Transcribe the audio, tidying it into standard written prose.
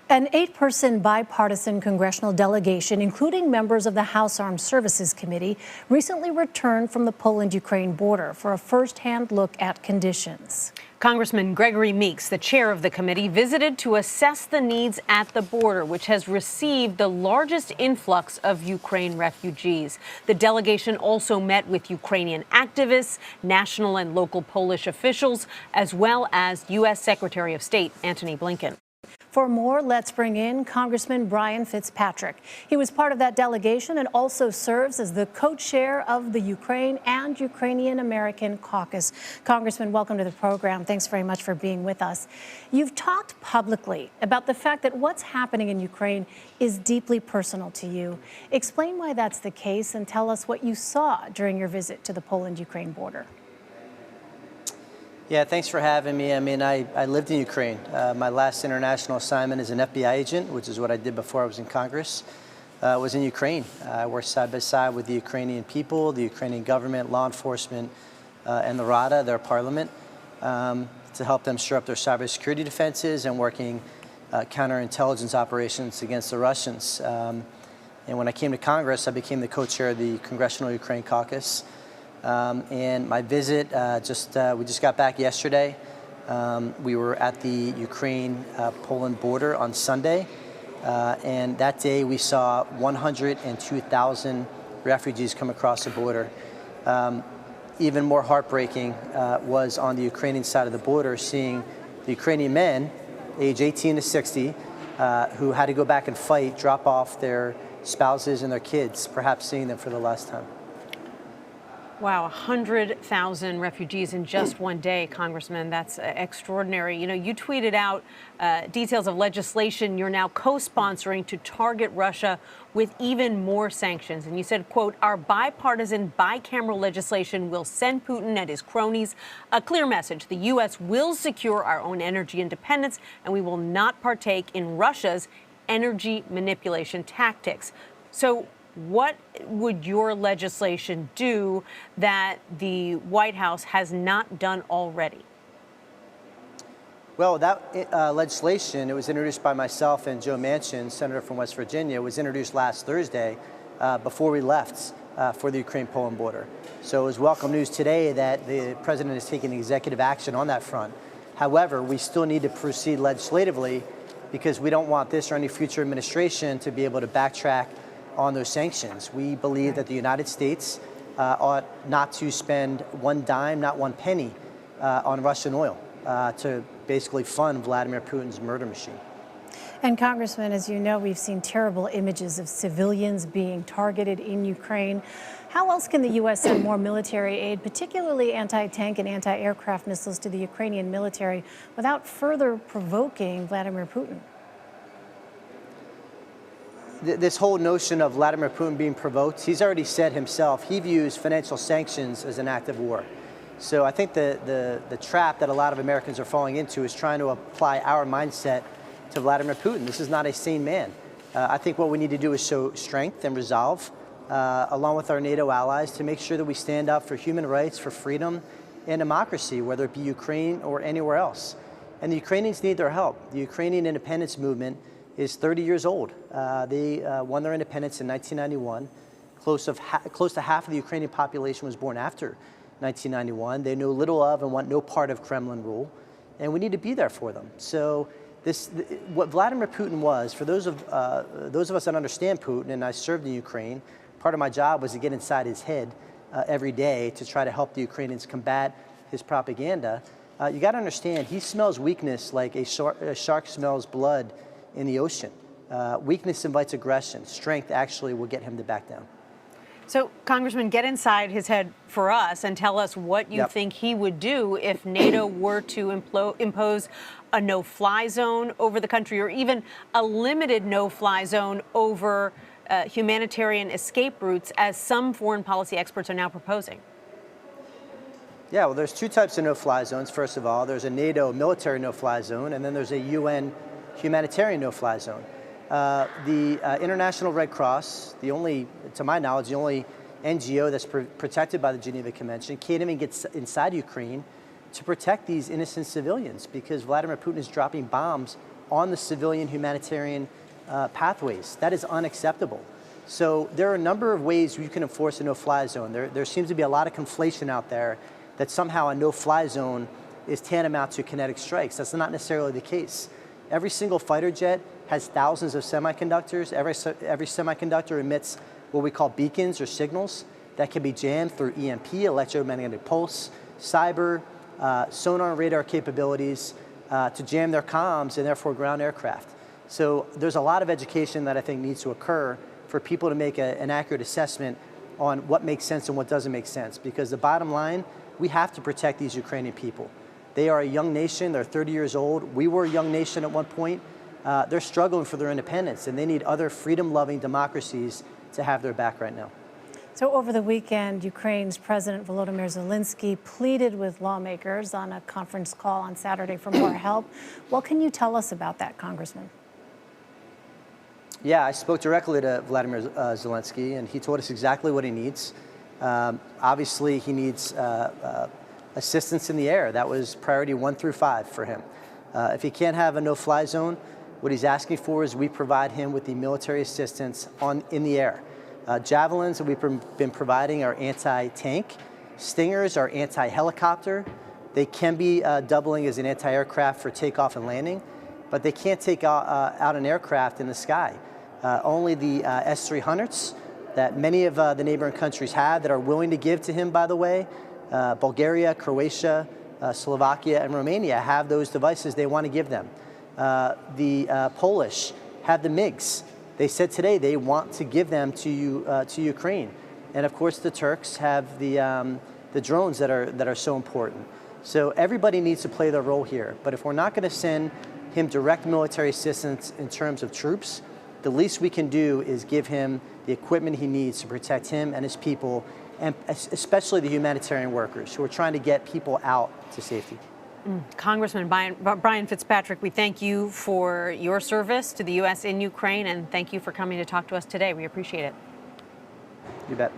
An 8-person bipartisan congressional delegation, including members of the House Armed Services Committee, recently returned from the Poland-Ukraine border for a first-hand look at conditions. Congressman Gregory Meeks, the chair of the committee, visited to assess the needs at the border, which has received the largest influx of Ukraine refugees. The delegation also met with Ukrainian activists, national and local Polish officials, as well as U.S. Secretary of State Antony Blinken. For more, let's bring in Congressman Brian Fitzpatrick. He was part of that delegation and also serves as the co-chair of the Ukraine and Ukrainian American Caucus. Congressman, welcome to the program. Thanks very much for being with us. You've talked publicly about the fact that what's happening in Ukraine is deeply personal to you. Explain why that's the case and tell us what you saw during your visit to the Poland-Ukraine border. Yeah, thanks for having me. I mean, I lived in Ukraine. My last international assignment as an FBI agent, which is what I did before I was in Congress, was in Ukraine. I worked side by side with the Ukrainian people, the Ukrainian government, law enforcement, and the Rada, their parliament, to help them shore up their cybersecurity defenses and working counterintelligence operations against the Russians. And when I came to Congress, I became the co-chair of the Congressional Ukraine Caucus. And my visit, we just got back yesterday. We were at the Ukraine-Poland border on Sunday. And that day we saw 102,000 refugees come across the border. Even more heartbreaking was on the Ukrainian side of the border, seeing the Ukrainian men, age 18 to 60, who had to go back and fight, drop off their spouses and their kids, perhaps seeing them for the last time. Wow, 100,000 refugees in just one day, Congressman. That's extraordinary. You know, you tweeted out details of legislation you're now co-sponsoring to target Russia with even more sanctions. And you said, quote, "Our bipartisan bicameral legislation will send Putin and his cronies a clear message. The U.S. will secure our own energy independence, and we will not partake in Russia's energy manipulation tactics." So what would your legislation do that the White House has not done already? Well, that legislation, it was introduced by myself and Joe Manchin, senator from West Virginia, was introduced last Thursday before we left for the Ukraine-Poland border. So it was welcome news today that the president is taking executive action on that front. However, we still need to proceed legislatively because we don't want this or any future administration to be able to backtrack on those sanctions. We believe that the United States ought not to spend one dime, not one penny, on Russian oil to basically fund Vladimir Putin's murder machine. And Congressman, as you know, we've seen terrible images of civilians being targeted in Ukraine. How else can the U.S. send more military aid, particularly anti-tank and anti-aircraft missiles, to the Ukrainian military without further provoking Vladimir Putin? This whole notion of Vladimir Putin being provoked, he's already said himself, he views financial sanctions as an act of war. So I think the trap that a lot of Americans are falling into is trying to apply our mindset to Vladimir Putin. This is not a sane man. I think what we need to do is show strength and resolve, along with our NATO allies, to make sure that we stand up for human rights, for freedom and democracy, whether it be Ukraine or anywhere else. And the Ukrainians need their help. The Ukrainian independence movement is 30 years old. They won their independence in 1991. Close to half of the Ukrainian population was born after 1991. They know little of and want no part of Kremlin rule, and we need to be there for them. So what Vladimir Putin was, for those of us that understand Putin, and I served in Ukraine, part of my job was to get inside his head every day to try to help the Ukrainians combat his propaganda. You got to understand, he smells weakness like a shark smells blood in the ocean. Weakness invites aggression. Strength actually will get him to back down. So, Congressman, get inside his head for us and tell us what you think he would do if NATO were to impose a no-fly zone over the country, or even a limited no-fly zone over humanitarian escape routes, as some foreign policy experts are now proposing. Yeah, well, there's two types of no-fly zones. First of all, there's a NATO military no-fly zone, and then there's a UN humanitarian no-fly zone. The International Red Cross, to my knowledge, the only NGO that's protected by the Geneva Convention, can't even get inside Ukraine to protect these innocent civilians because Vladimir Putin is dropping bombs on the civilian humanitarian pathways. That is unacceptable. So there are a number of ways you can enforce a no-fly zone. There seems to be a lot of conflation out there that somehow a no-fly zone is tantamount to kinetic strikes. That's not necessarily the case. Every single fighter jet has thousands of semiconductors. Every semiconductor emits what we call beacons or signals that can be jammed through EMP, electromagnetic pulse, cyber, sonar and radar capabilities to jam their comms and therefore ground aircraft. So there's a lot of education that I think needs to occur for people to make an accurate assessment on what makes sense and what doesn't make sense. Because the bottom line, we have to protect these Ukrainian people. They are a young nation, they're 30 years old. We were a young nation at one point. They're struggling for their independence, and they need other freedom-loving democracies to have their back right now. So over the weekend, Ukraine's President Volodymyr Zelensky pleaded with lawmakers on a conference call on Saturday for more help. What can you tell us about that, Congressman? Yeah, I spoke directly to Vladimir Zelensky, and he told us exactly what he needs. Obviously, he needs assistance in the air. That was priority 1 through 5 for him. If he can't have a no-fly zone, what he's asking for is we provide him with the military assistance in the air. Javelins that we've been providing are anti-tank. Stingers are anti-helicopter. They can be doubling as an anti-aircraft for takeoff and landing, but they can't take out an aircraft in the sky. Only the S-300s that many of the neighboring countries have that are willing to give to him, by the way, Bulgaria, Croatia, Slovakia, and Romania have those devices they want to give them. The Polish have the MiGs. They said today they want to give them to Ukraine. And of course, the Turks have the drones that are so important. So everybody needs to play their role here. But if we're not going to send him direct military assistance in terms of troops, the least we can do is give him the equipment he needs to protect him and his people, and especially the humanitarian workers who are trying to get people out to safety. Congressman Brian Fitzpatrick, we thank you for your service to the U.S. in Ukraine, and thank you for coming to talk to us today. We appreciate it. You bet.